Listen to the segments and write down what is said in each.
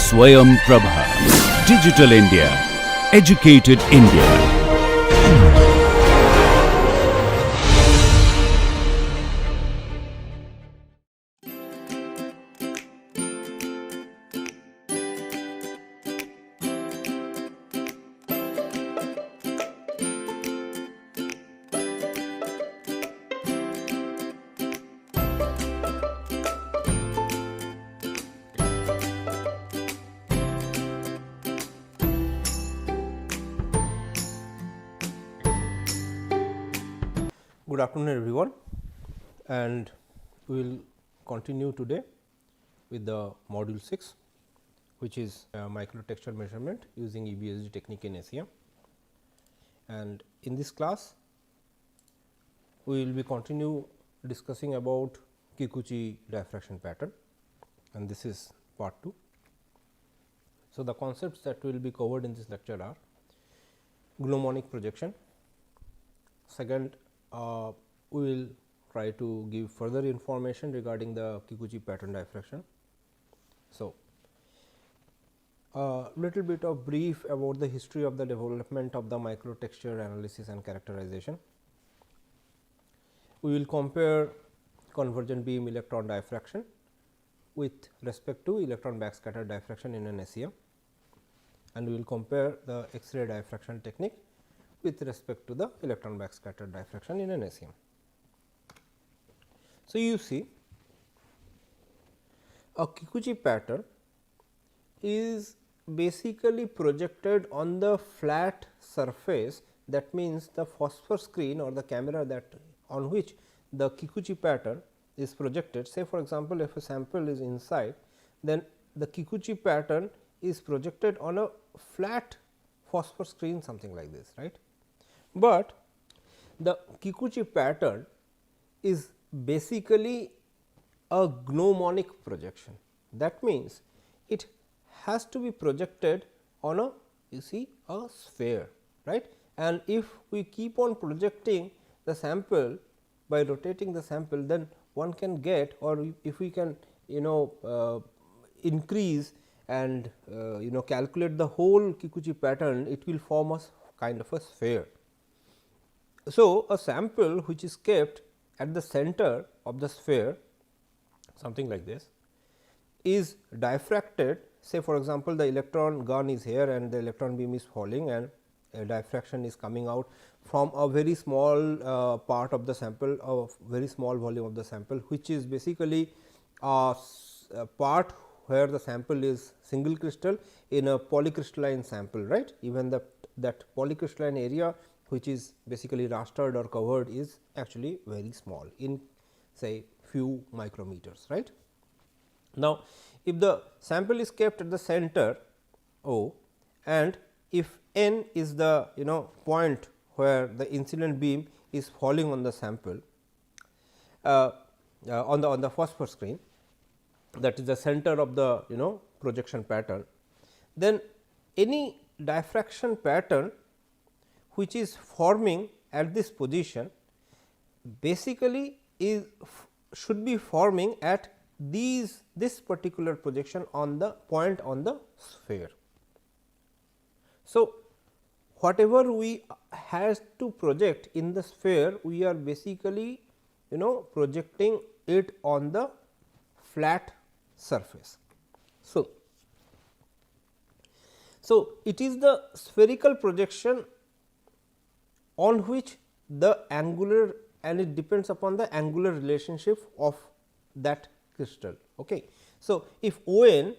Swayam Prabha. Digital India. Educated India. Good afternoon everyone, and we will continue today with the module 6, which is microtexture measurement using EBSD technique in SEM. And in this class we will be continue discussing about Kikuchi diffraction pattern, and this is part 2. So, the concepts that will be covered in this lecture are Gnomonic projection. Second, we will try to give further information regarding the Kikuchi pattern diffraction. So, a little bit of brief about the history of the development of the microtexture analysis and characterization. We will compare convergent beam electron diffraction with respect to electron backscatter diffraction in an SEM, and we will compare the X-ray diffraction technique with respect to the electron backscatter diffraction in an SEM. So, you see a Kikuchi pattern is basically projected on the flat surface, that means the phosphor screen or the camera that on which the Kikuchi pattern is projected. Say for example, if a sample is inside, then the Kikuchi pattern is projected on a flat phosphor screen, something like this, right. But the Kikuchi pattern is basically a gnomonic projection. That means, it has to be projected on a a sphere, right. And if we keep on projecting the sample by rotating the sample, then one can get, or if we can increase and calculate the whole Kikuchi pattern, it will form a kind of a sphere. So, a sample which is kept at the center of the sphere, something like this, is diffracted. Say for example, the electron gun is here and the electron beam is falling, and a diffraction is coming out from a very small part of the sample, a very small volume of the sample, which is basically a part where the sample is single crystal in a polycrystalline sample, right. Even that polycrystalline area which is basically rastered or covered is actually very small, in say few micrometers, right. Now, if the sample is kept at the center O, and if n is the point where the incident beam is falling on the sample on the phosphor screen, that is the center of the projection pattern, then any diffraction pattern which is forming at this position basically should be forming at this particular projection on the point on the sphere. So, whatever we has to project in the sphere, we are basically projecting it on the flat surface. So, it is the spherical projection on which the angular, and it depends upon the angular relationship of that crystal. Okay. So, if O n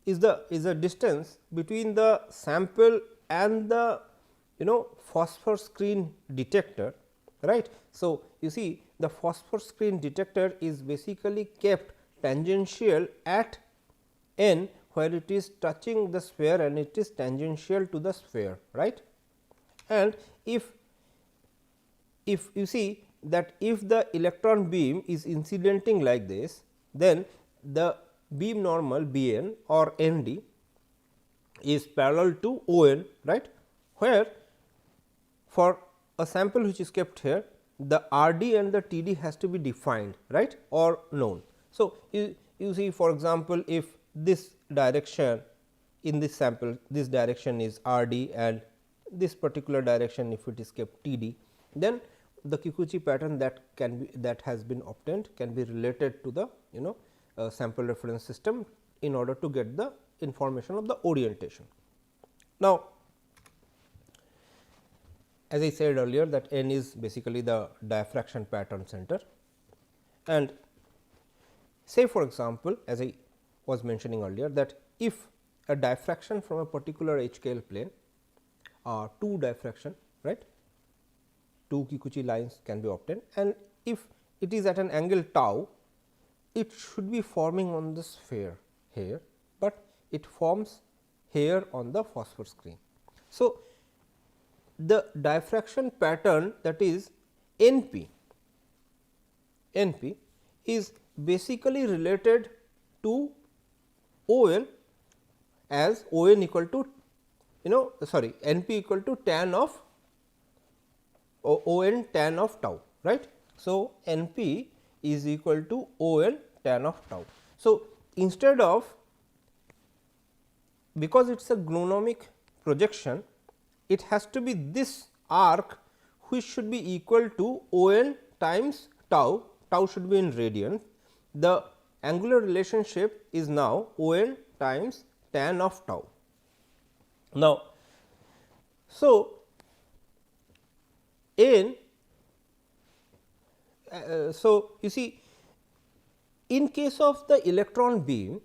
is the distance between the sample and the phosphor screen detector, right. So, you see the phosphor screen detector is basically kept tangential at n, where it is touching the sphere and it is tangential to the sphere, right. And if you see that if the electron beam is incidenting like this, then the beam normal B n or N d is parallel to O n, right, where for a sample which is kept here, the R d and the T d has to be defined, right, or known. So, you see for example, if this direction in this sample, this direction is R d and this particular direction if it is kept T d, then the Kikuchi pattern that has been obtained can be related to the sample reference system in order to get the information of the orientation. Now, as I said earlier that N is basically the diffraction pattern center, and say for example, as I was mentioning earlier that if a diffraction from a particular HKL plane or 2 diffraction, right, 2 Kikuchi lines can be obtained, and if it is at an angle tau, it should be forming on the sphere here, but it forms here on the phosphor screen. So, the diffraction pattern, that is NP is basically related to OL as ON equal to NP equal to tan of ON tan of tau, right. So, NP is equal to ON tan of tau. So, instead of, because it is a gnomonic projection, it has to be this arc which should be equal to ON times tau, tau should be in radian. The angular relationship is now ON times tan of tau. Now, so N, so you see, in case of the electron beam,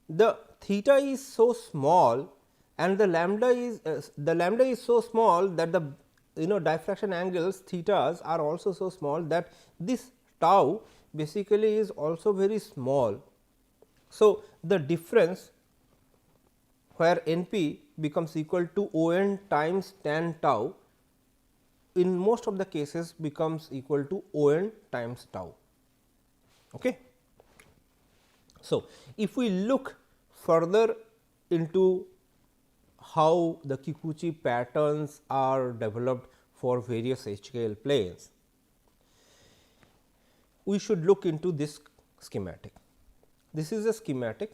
the theta is so small and the lambda is so small that the diffraction angles thetas are also so small that this tau basically is also very small. So, the difference where NP becomes equal to ON times tan tau in most of the cases becomes equal to ON times tau. Okay. So, if we look further into how the Kikuchi patterns are developed for various HKL planes, we should look into this schematic. This is a schematic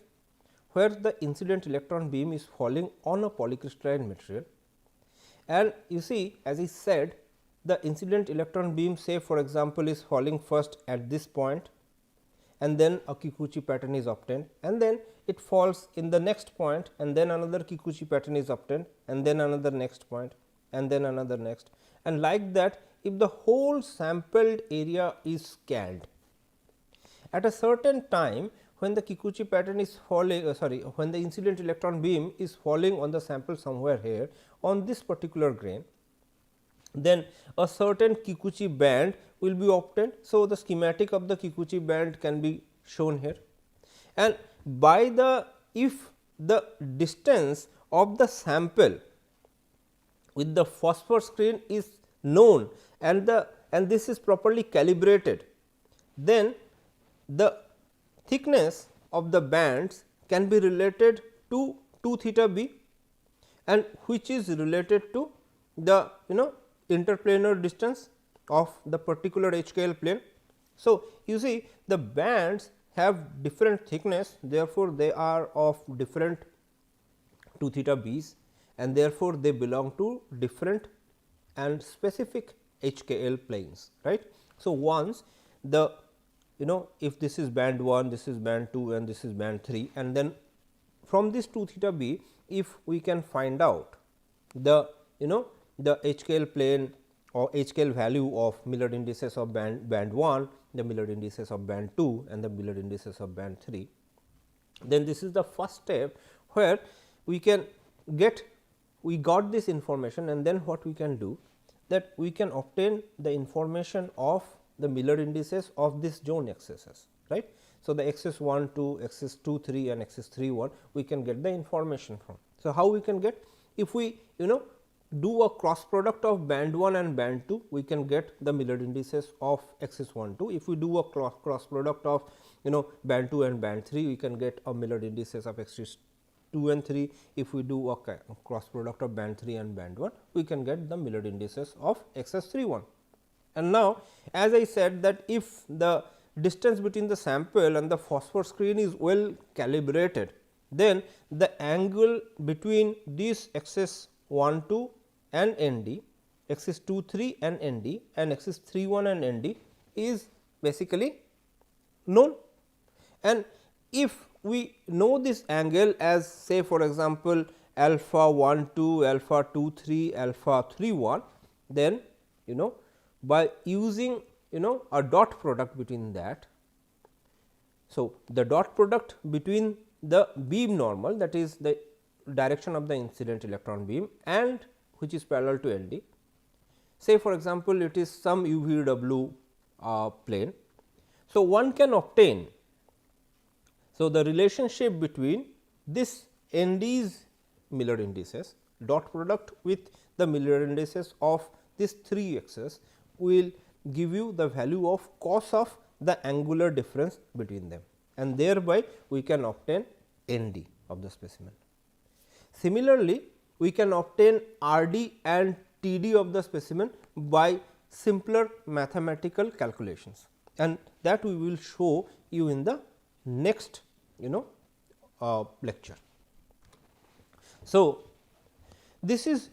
where the incident electron beam is falling on a polycrystalline material, and you see, as I said, the incident electron beam, say for example, is falling first at this point and then a Kikuchi pattern is obtained, and then it falls in the next point and then another Kikuchi pattern is obtained and then another next point and then another next, and like that if the whole sampled area is scanned. At a certain time when the Kikuchi pattern is falling, when the incident electron beam is falling on the sample somewhere here on this particular grain, then a certain Kikuchi band will be obtained. So, the schematic of the Kikuchi band can be shown here, and by the, if the distance of the sample with the phosphor screen is known and this is properly calibrated, then the thickness of the bands can be related to 2 theta b, and which is related to the interplanar distance of the particular HKL plane. So, you see the bands have different thickness, therefore, they are of different 2 theta b's, and therefore, they belong to different and specific HKL planes, right. So, once the if this is band 1, this is band 2 and this is band 3, and then from this 2 theta b, if we can find out the the HKL plane or HKL value of Miller indices of band 1, the Miller indices of band 2 and the Miller indices of band 3, then this is the first step where we can get, we got this information, and then what we can do, that we can obtain the information of the Miller indices of this zone excesses, right. So, the excess 1 2, excess 2 3 and excess 3 1 we can get the information from. So, how we can get? If we do a cross product of band 1 and band 2, we can get the Miller indices of excess 1 2. If we do a cross product of band 2 and band 3, we can get a Miller indices of excess 2 and 3. If we do a cross product of band 3 and band 1, we can get the Miller indices of excess 3 1. And now, as I said that if the distance between the sample and the phosphor screen is well calibrated, then the angle between this axis 1 2 and N d, axis 2 3 and N d and axis 3 1 and N d is basically known. And if we know this angle as say for example, alpha 1 2, alpha 2 3, alpha 3 1, then by using a dot product between that. So, the dot product between the beam normal, that is the direction of the incident electron beam and which is parallel to N d. Say for example, it is some UVW plane. So, one can obtain. So, the relationship between this N d's Miller indices, dot product with the Miller indices of these 3 axes will give you the value of cos of the angular difference between them, and thereby we can obtain N d of the specimen. Similarly, we can obtain R d and T d of the specimen by simpler mathematical calculations, and that we will show you in the next lecture. So, this is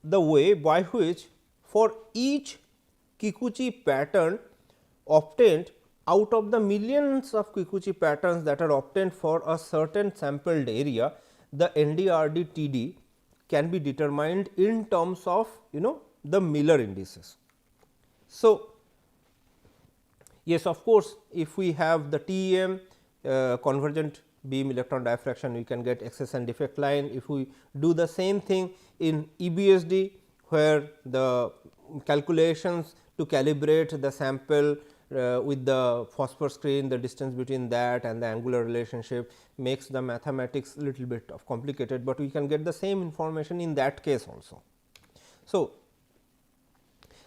the way by which for each Kikuchi pattern obtained out of the millions of Kikuchi patterns that are obtained for a certain sampled area, the N d, R d, T d can be determined in terms of the Miller indices. So, yes, of course, if we have the TEM convergent beam electron diffraction, we can get excess and defect line. If we do the same thing in EBSD, where the calculations to calibrate the sample with the phosphor screen, the distance between that and the angular relationship makes the mathematics little bit of complicated, but we can get the same information in that case also. So,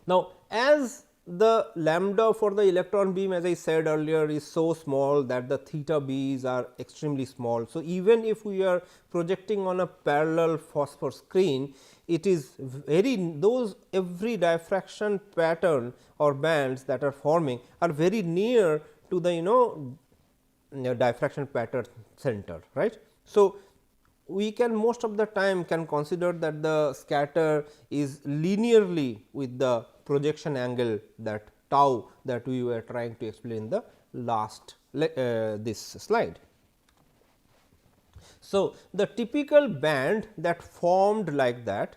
now as the lambda for the electron beam, as I said earlier, is so small that the theta b's are extremely small. So, even if we are projecting on a parallel phosphor screen, it is every diffraction pattern or bands that are forming are very near to the diffraction pattern center, right. So, we can most of the time can consider that the scatter is linearly with the projection angle, that tau that we were trying to explain in the last this slide. So, the typical band that formed like that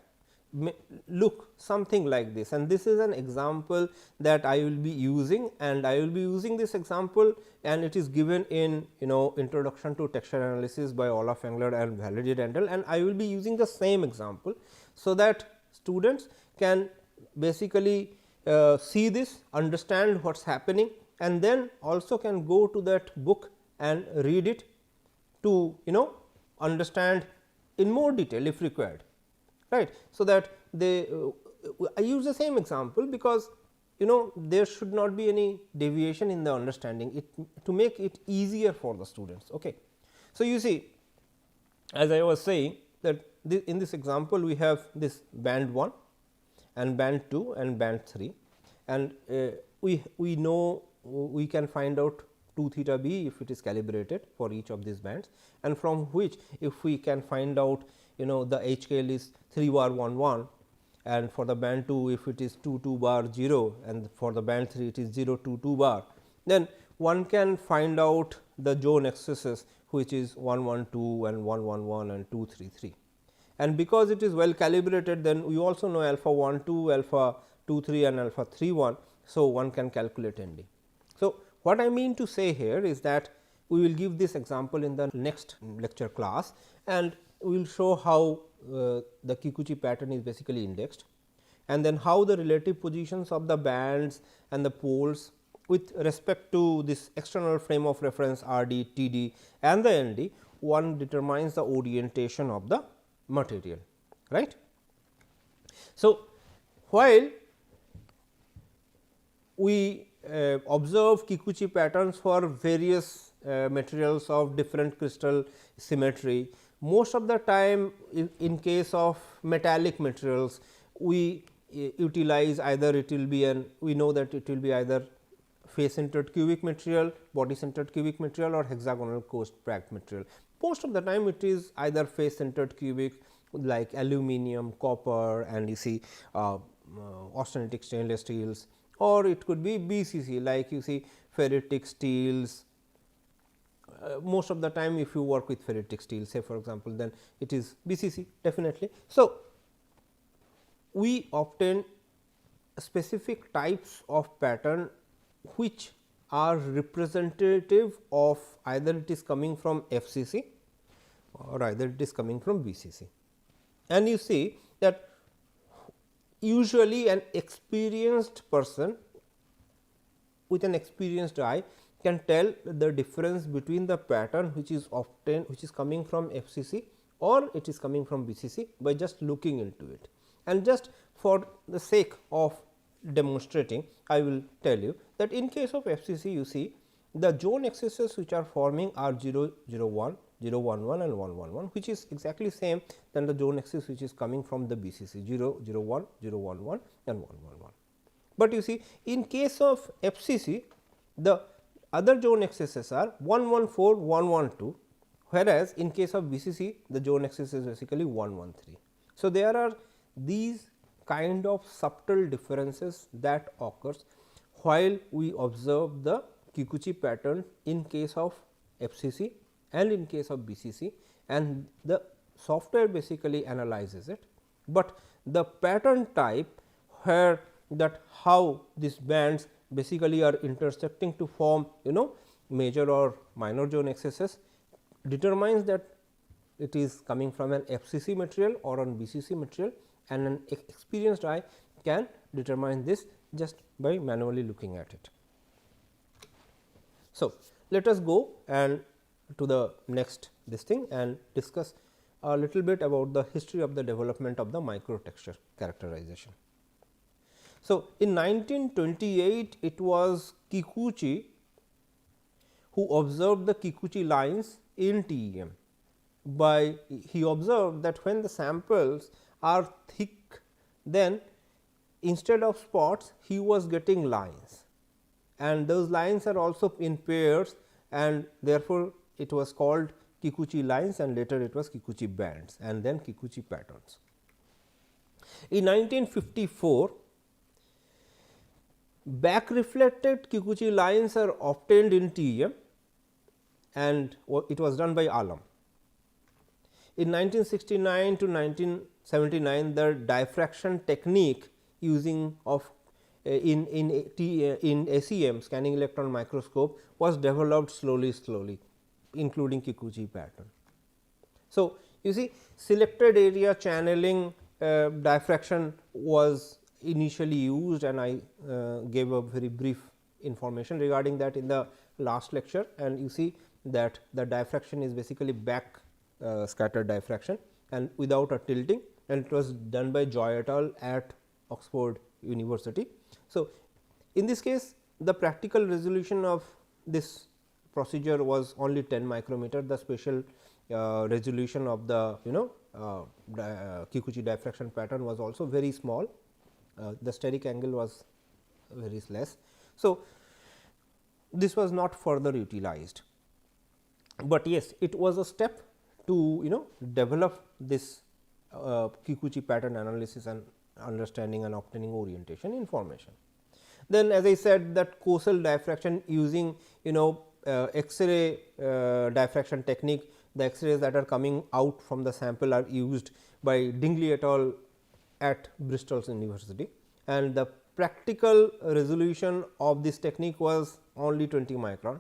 may look something like this, and this is an example that I will be using, and I will be using this example, and it is given in Introduction to Texture Analysis by Olaf Engler and Valerie Rendell, and I will be using the same example. So, that students can basically see this, understand what is happening, and then also can go to that book and read it to understand in more detail if required, right. So, that they I use the same example because there should not be any deviation in the understanding it to make it easier for the students. Okay. So, you see, as I was saying that in this example we have this band 1 and band 2 and band 3, and we know we can find out 2 theta b if it is calibrated for each of these bands, and from which if we can find out the H scale is 3 bar 1 1, and for the band 2 if it is 2 2 bar 0, and for the band 3 it is 0 2 2 bar, then one can find out the zone excesses, which is 1 1 2 and 1 1 1 and 2 3 3. And because it is well calibrated, then we also know alpha 1 2, alpha 2 3 and alpha 3 1. So, one can calculate N d. So, what I mean to say here is that we will give this example in the next lecture class, and we will show how the Kikuchi pattern is basically indexed, and then how the relative positions of the bands and the poles with respect to this external frame of reference R d, T d and the N d, one determines the orientation of the material, right. So, while we observe Kikuchi patterns for various materials of different crystal symmetry, most of the time in case of metallic materials we utilize either it will be we know that it will be either face centered cubic material, body centered cubic material or hexagonal coast cracked material. Most of the time it is either face centered cubic like aluminum, copper and you see austenitic stainless steels, or it could be BCC like you see ferritic steels. Most of the time if you work with ferritic steel, say for example, then it is BCC definitely. So, we obtain specific types of pattern which are representative of either it is coming from FCC or either it is coming from BCC. And you see that usually an experienced person with an experienced eye can tell the difference between the pattern which is obtained, which is coming from FCC or it is coming from BCC by just looking into it. And just for the sake of demonstrating, I will tell you that in case of FCC you see the zone axes which are forming are 0, 0, 1, 0, 1, 1 and 1, 1, 1, which is exactly same than the zone axis which is coming from the BCC 0, 0, 1, 0, 1, 1 and 1, 1, 1. But you see in case of FCC the other zone axes are 1, 1, 4, 1, 1, 2, whereas in case of BCC the zone axis is basically 1, 1, 3. So, there are these kind of subtle differences that occurs while we observe the Kikuchi pattern in case of FCC and in case of BCC, and the software basically analyzes it, but the pattern type where that how these bands basically are intersecting to form major or minor zone axes determines that it is coming from an FCC material or on BCC material, and an experienced eye can determine this just by manually looking at it. So, let us go and to the next this thing and discuss a little bit about the history of the development of the microtexture characterization. So, in 1928 it was Kikuchi who observed the Kikuchi lines in TEM. By he observed that when the samples are thick, then instead of spots he was getting lines, and those lines are also in pairs, and therefore, it was called Kikuchi lines and later it was Kikuchi bands and then Kikuchi patterns. In 1954, back reflected Kikuchi lines are obtained in TEM and it was done by Alam. In 1969 to 1979, the diffraction technique using of in SEM scanning electron microscope was developed slowly, including Kikuchi pattern. So, you see selected area channeling diffraction was initially used, and I gave a very brief information regarding that in the last lecture, and you see that the diffraction is basically back scattered diffraction and without a tilting, and it was done by Joy et al. At Oxford University. So, in this case the practical resolution of this procedure was only 10 micrometer. The spatial resolution of the Kikuchi diffraction pattern was also very small. The steric angle was very less. So, this was not further utilized, but yes, it was a step to develop this Kikuchi pattern analysis and understanding and obtaining orientation information. Then as I said that Cosel diffraction using X-ray diffraction technique, the X-rays that are coming out from the sample are used by Dingley et al. At Bristol University, and the practical resolution of this technique was only 20 microns.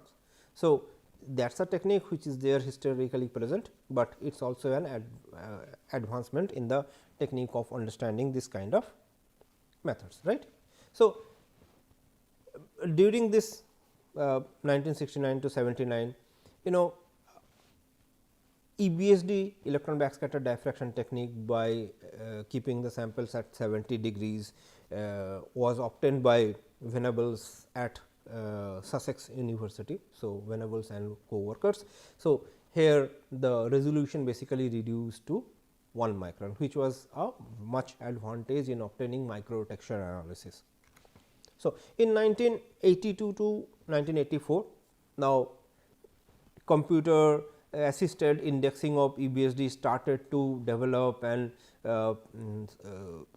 So, that is a technique which is there historically present, but it is also an advancement in the technique of understanding this kind of methods, right. So, during this 1969 to 79, EBSD electron backscatter diffraction technique by keeping the samples at 70 degrees was obtained by Venables at Sussex University. So, Venables and co-workers. So, here the resolution basically reduced to 1 micron, which was a much advantage in obtaining microtexture analysis. So, in 1982 to 1984, now computer assisted indexing of EBSD started to develop, and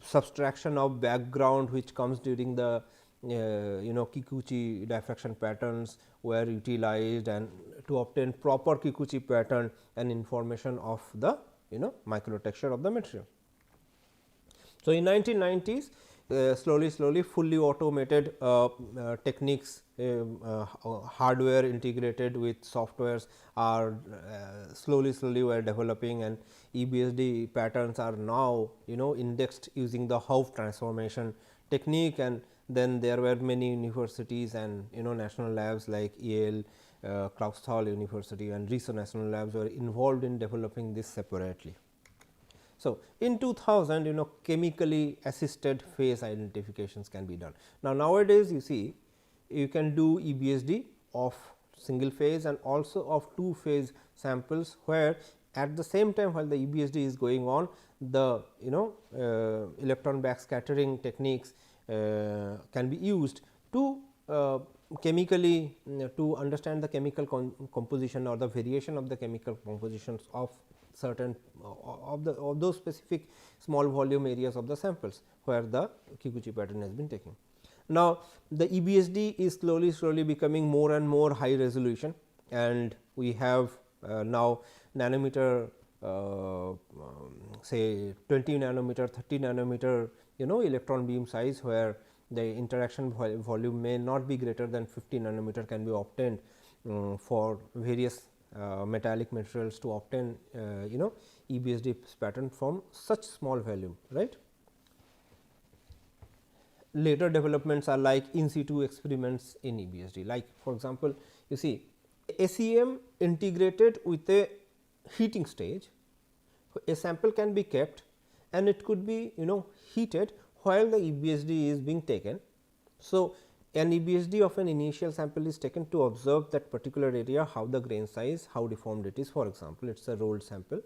subtraction of background which comes during the Kikuchi diffraction patterns were utilized, and to obtain proper Kikuchi pattern and information of the microtexture of the material. So, in 1990s, slowly fully automated techniques, hardware integrated with softwares are slowly were developing, and EBSD patterns are now indexed using the Hauff transformation technique. And then there were many universities and national labs like Yale, Clausthal University and Riso National Labs were involved in developing this separately. So, in 2000 chemically assisted phase identifications can be done. Now, nowadays you see you can do EBSD of single phase and also of two phase samples, where at the same time while the EBSD is going on, the electron backscattering techniques can be used to chemically to understand the chemical composition or the variation of the chemical compositions of certain of those specific small volume areas of the samples where the Kikuchi pattern has been taken. Now, the EBSD is slowly becoming more and more high resolution, and we have now nanometer say 20 nanometer, 30 nanometer electron beam size, where the interaction volume may not be greater than 50 nanometer can be obtained for various metallic materials to obtain EBSD pattern from such small volume, right. Later developments are like in situ experiments in EBSD, like for example, you see SEM integrated with a heating stage. A sample can be kept and it could be heated while the EBSD is being taken. So, an EBSD of an initial sample is taken to observe that particular area, how the grain size, how deformed it is. For example, it is a rolled sample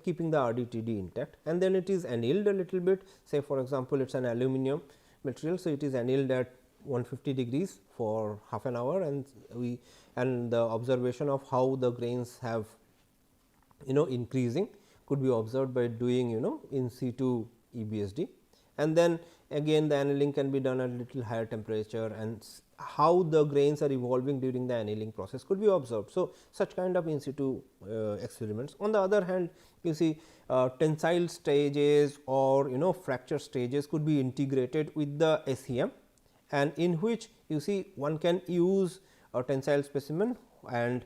keeping the RDTD intact, and then it is annealed a little bit. Say for example, it is an aluminum material. So, it is annealed at 150 degrees for half an hour, and the observation of how the grains have increasing could be observed by doing in situ EBSD. And then again the annealing can be done at a little higher temperature, and how the grains are evolving during the annealing process could be observed. So, such kind of in situ experiments. On the other hand, you see tensile stages or fracture stages could be integrated with the SEM, and in which you see one can use a tensile specimen and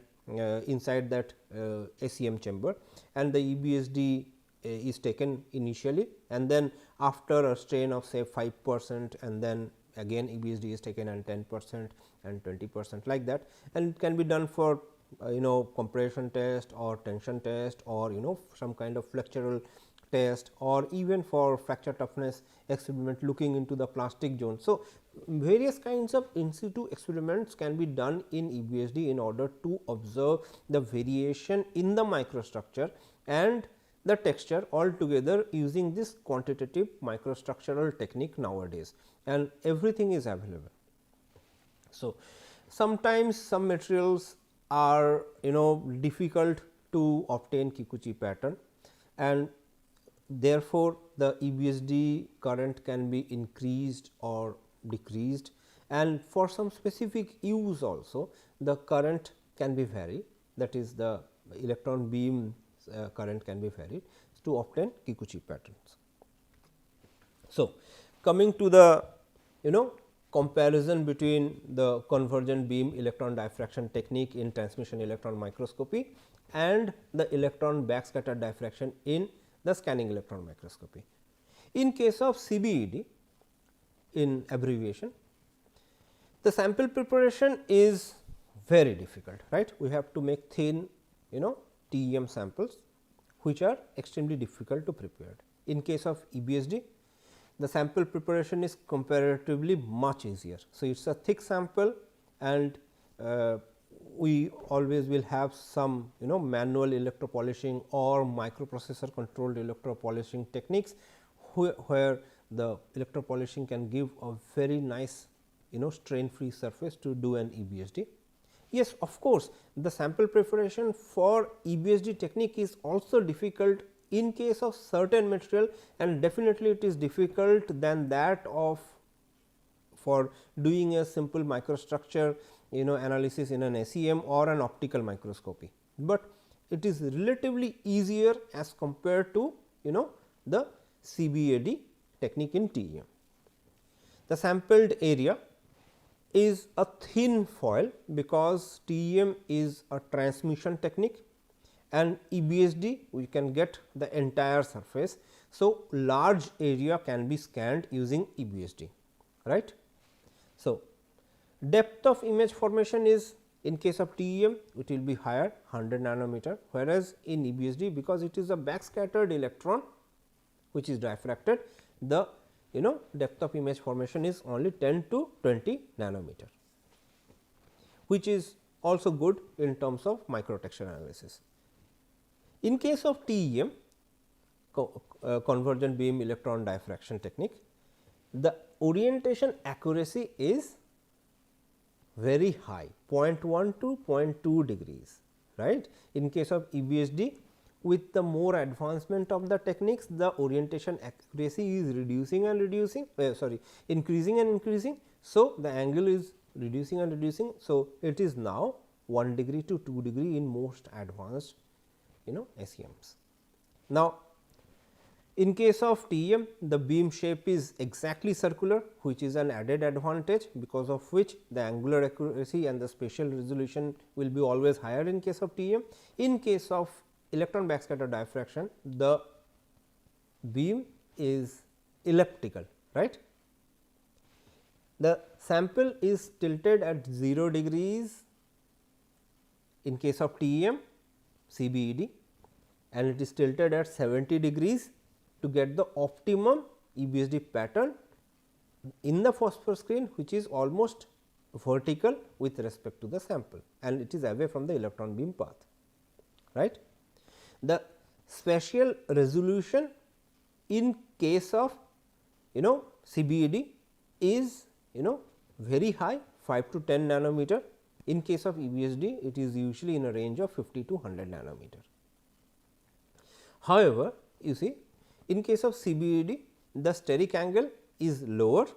inside that SEM chamber, and the EBSD is taken initially, and then after a strain of say 5%, and then again EBSD is taken and 10% and 20% like that, and it can be done for compression test or tension test, or some kind of flexural test, or even for fracture toughness experiment looking into the plastic zone. So, various kinds of in situ experiments can be done in EBSD in order to observe the variation in the microstructure and the texture altogether using this quantitative microstructural technique nowadays, and everything is available. So, sometimes some materials are difficult to obtain Kikuchi pattern, and therefore, the EBSD current can be increased or decreased, and for some specific use also the current can be varied, that is the electron beam current can be varied to obtain Kikuchi patterns. So, coming to the comparison between the convergent beam electron diffraction technique in transmission electron microscopy and the electron backscatter diffraction in the scanning electron microscopy. In case of CBED, in abbreviation, the sample preparation is very difficult, right. We have to make thin TEM samples which are extremely difficult to prepare. In case of EBSD, the sample preparation is comparatively much easier. So, it is a thick sample, and we always will have some manual electropolishing or microprocessor controlled electropolishing techniques, where the electropolishing can give a very nice strain free surface to do an EBSD. Yes, of course, the sample preparation for EBSD technique is also difficult in case of certain material, and definitely it is difficult than that of for doing a simple microstructure analysis in an SEM or an optical microscopy, but it is relatively easier as compared to the CBAD technique in TEM. The sampled area is a thin foil because TEM is a transmission technique and EBSD we can get the entire surface. So, large area can be scanned using EBSD, right. So, depth of image formation is in case of TEM it will be higher 100 nanometer, whereas in EBSD because it is a backscattered electron which is diffracted, the depth of image formation is only 10 to 20 nanometer, which is also good in terms of microtexture analysis. In case of TEM, convergent beam electron diffraction technique, the orientation accuracy is very high, 0.1 to 0.2 degrees, right. In case of EBSD, with the more advancement of the techniques, the orientation accuracy is increasing and increasing. So, the angle is reducing and reducing. So, it is now 1 degree to 2 degree in most advanced SEMs. Now, in case of TEM, the beam shape is exactly circular, which is an added advantage, because of which the angular accuracy and the spatial resolution will be always higher in case of TEM. In case of electron backscatter diffraction, the beam is elliptical, right. The sample is tilted at 0 degrees in case of TEM CBED, and it is tilted at 70 degrees to get the optimum EBSD pattern in the phosphor screen, which is almost vertical with respect to the sample, and it is away from the electron beam path, right. The spatial resolution in case of CBED is very high, 5 to 10 nanometer. In case of EBSD, it is usually in a range of 50 to 100 nanometer. However, you see in case of CBED, the steric angle is lower,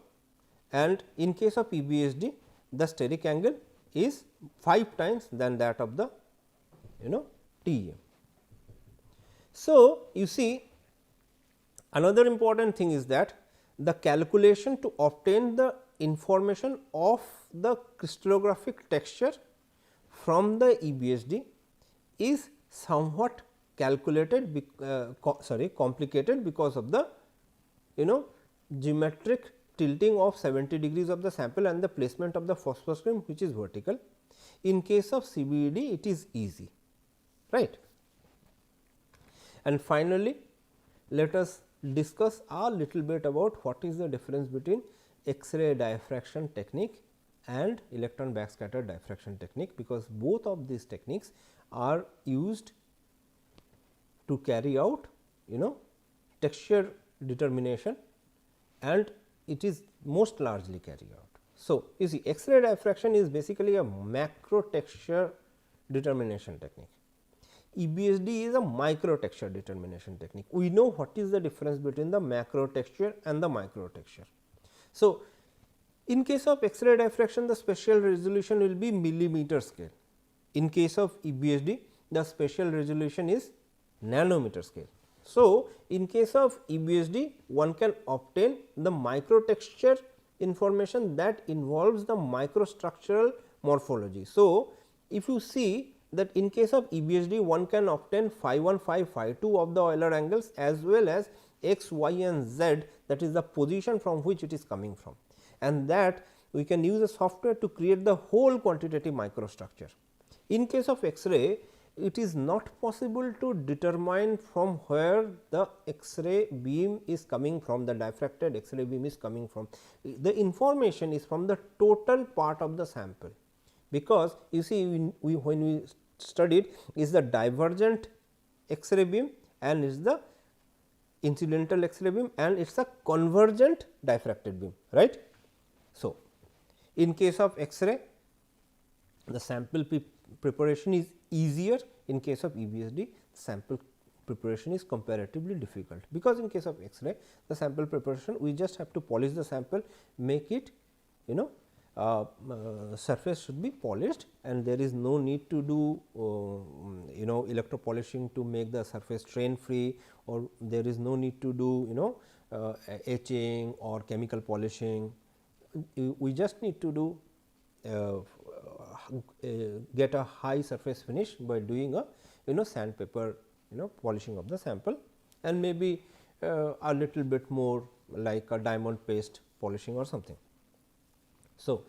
and in case of EBSD, the steric angle is 5 times than that of the TEM. So, you see another important thing is that the calculation to obtain the information of the crystallographic texture from the EBSD is somewhat complicated because of the geometric tilting of 70 degrees of the sample and the placement of the phosphor screen, which is vertical. In case of CBED, it is easy, right. And finally, let us discuss a little bit about what is the difference between X-ray diffraction technique and electron backscatter diffraction technique, because both of these techniques are used to carry out texture determination, and it is most largely carried out. So, you see X-ray diffraction is basically a macro texture determination technique. EBSD is a micro texture determination technique. We know what is the difference between the macro texture and the micro texture. So, in case of X-ray diffraction, the spatial resolution will be millimeter scale. In case of EBSD, the spatial resolution is nanometer scale. So, in case of EBSD, one can obtain the micro texture information that involves the microstructural morphology. So, if you see that in case of EBSD, one can obtain phi 1, phi 2 of the Euler angles as well as x, y and z, that is the position from which it is coming from, and that we can use a software to create the whole quantitative microstructure. In case of X-ray, it is not possible to determine from where the X-ray beam is coming from, the diffracted X-ray beam is coming from. The information is from the total part of the sample, because you see when we studied is the divergent X-ray beam and is the incidental X-ray beam and it is a convergent diffracted beam, right. So, In case of X-ray, the sample preparation is easier. In case of EBSD, sample preparation is comparatively difficult, because in case of X-ray, the sample preparation, we just have to polish the sample, make it surface should be polished, and there is no need to do electro polishing to make the surface strain free, or there is no need to do etching or chemical polishing. We just need to do get a high surface finish by doing a sandpaper polishing of the sample, and maybe a little bit more like a diamond paste polishing or something. So,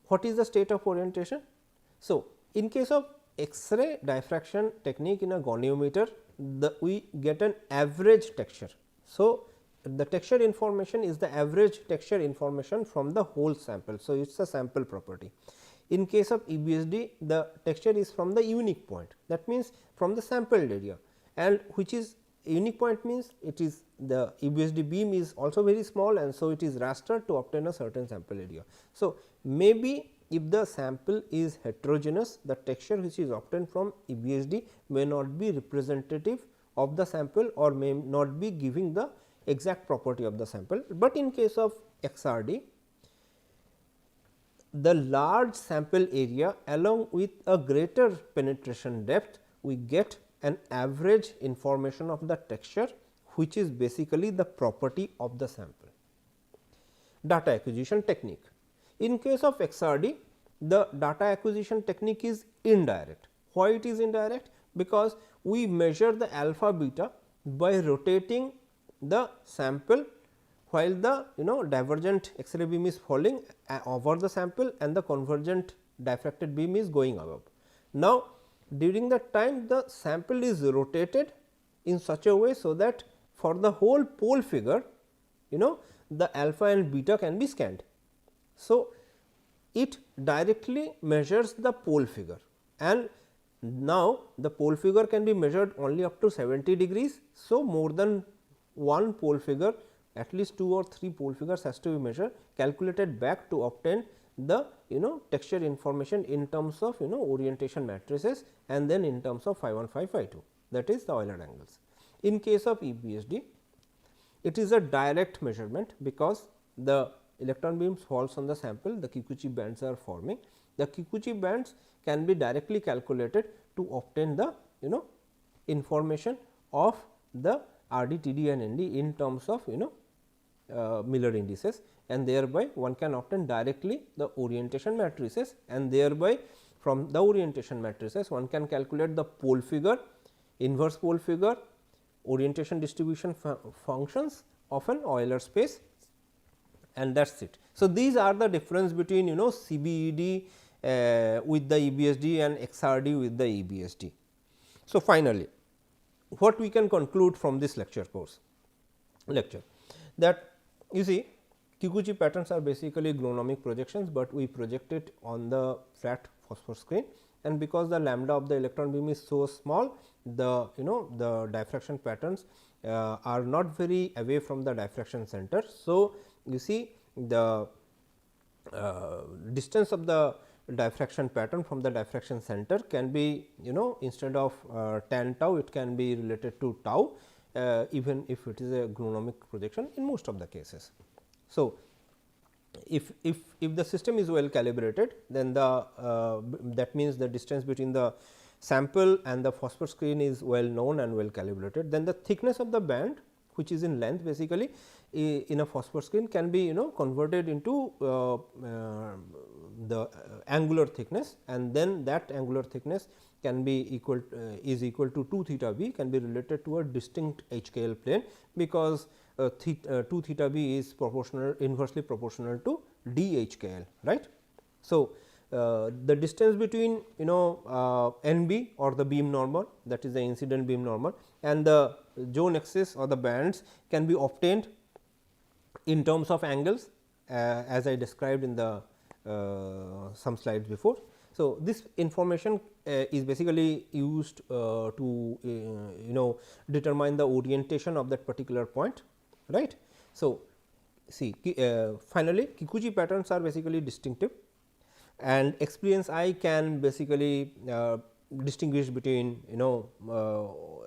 what is the state of orientation? So, in case of X-ray diffraction technique in a goniometer, we get an average texture. So, the texture information is the average texture information from the whole sample. So, it is a sample property. In case of EBSD, the texture is from the unique point, that means from the sampled area, and which is unique point means it is the EBSD beam is also very small, and so it is rastered to obtain a certain sample area. So, maybe if the sample is heterogeneous, the texture which is obtained from EBSD may not be representative of the sample, or may not be giving the exact property of the sample, but in case of XRD, the large sample area along with a greater penetration depth, we get an average information of the texture, which is basically the property of the sample. Data acquisition technique. In case of XRD, the data acquisition technique is indirect. Why it is indirect? Because we measure the alpha beta by rotating the sample while the divergent X-ray beam is falling over the sample and the convergent diffracted beam is going above. Now, during that time the sample is rotated in such a way, so that for the whole pole figure the alpha and beta can be scanned. So, it directly measures the pole figure, and now the pole figure can be measured only up to 70 degrees. So, more than one pole figure, at least 2 or 3 pole figures has to be measured, calculated back to obtain the texture information in terms of orientation matrices, and then in terms of phi 1 phi 2, that is the Euler angles. In case of EBSD, it is a direct measurement, because the electron beams falls on the sample, the Kikuchi bands are forming. The Kikuchi bands can be directly calculated to obtain the information of the RD, TD and ND in terms of Miller indices, and thereby one can obtain directly the orientation matrices, and thereby from the orientation matrices one can calculate the pole figure, inverse pole figure, orientation distribution functions of an Euler space, and that is it. So, these are the difference between CBED with the EBSD and XRD with the EBSD. So, finally, what we can conclude from this lecture, that you see Kikuchi patterns are basically gnomonic projections, but we project it on the flat phosphor screen, and because the lambda of the electron beam is so small, the the diffraction patterns are not very away from the diffraction center. So, you see the distance of the diffraction pattern from the diffraction center can be instead of tan tau, it can be related to tau, even if it is a gnomonic projection in most of the cases. So, if the system is well calibrated, then the that means the distance between the sample and the phosphor screen is well known and well calibrated, then the thickness of the band, which is in length basically in a phosphor screen, can be converted into the angular thickness, and then that angular thickness can be equal is equal to 2 theta b, can be related to a distinct HKL plane, because 2 theta b is proportional, inversely proportional to d HKL, right. So, the distance between NB or the beam normal, that is the incident beam normal, and the zone axis or the bands can be obtained in terms of angles, as I described in the some slides before. So, this information is basically used to determine the orientation of that particular point, right. So, see finally, Kikuchi patterns are basically distinctive, and experienced eye can basically distinguish between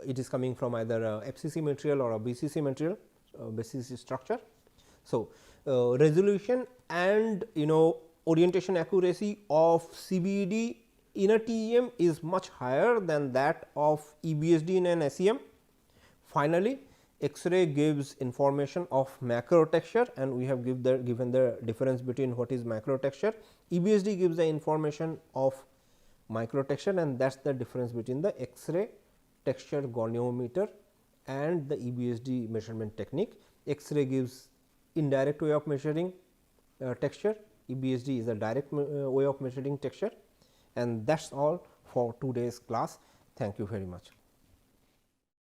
it is coming from either a FCC material or a BCC material, BCC structure. So, resolution and orientation accuracy of CBED in a TEM is much higher than that of EBSD in an SEM. Finally, X-ray gives information of macro texture, and we have given the difference between what is macro texture. EBSD gives the information of micro texture, and that is the difference between the X-ray texture goniometer and the EBSD measurement technique. X-ray gives indirect way of measuring texture, EBSD is a direct way of measuring texture, and that is all for today's class. Thank you very much.